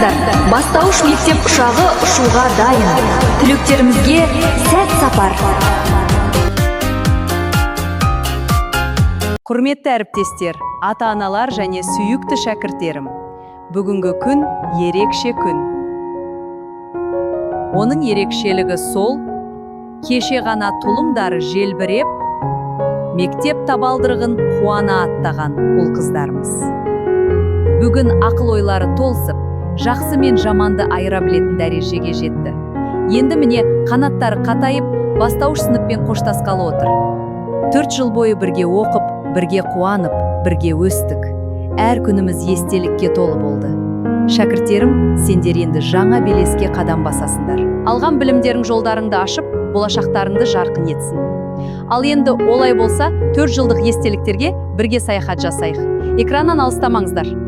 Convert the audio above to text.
Саламатсыздар. Бастауыш мектеп ұшағы ұшуға дайын. Түлектерімізге сәт сапар. Құрметті әріптестер, ата-аналар және сүйікті шәкірттерім. Бүгінгі күн ерекше күн. Оның ерекшелігі сол, кеше ғана тұлымдары желбіреп, мектеп табалдырығын қуана аттаған ұл қыздарымыз. Бүгін ақыл ойлары толсып, жақсы мен жаманды айыра білетін дәрежеге жетті. Енді міне қанаттары қатайып, бастауыш сыныппен қоштасқалы отыр. 4 жыл бойы бірге оқып, бірге қуанып, бірге өстік. Әр күніміз естелікке толы болды. Шәкірттерім, сендер енді жаңа белеске қадам басасыңдар. Алған білімдерің жолдарыңды ашып, болашақтарыңды жарқын етсін. Ал енді олай болса, 4 жылдық естеліктерге бірге саяхат жасайық. Экраннан алыстамаңыздар.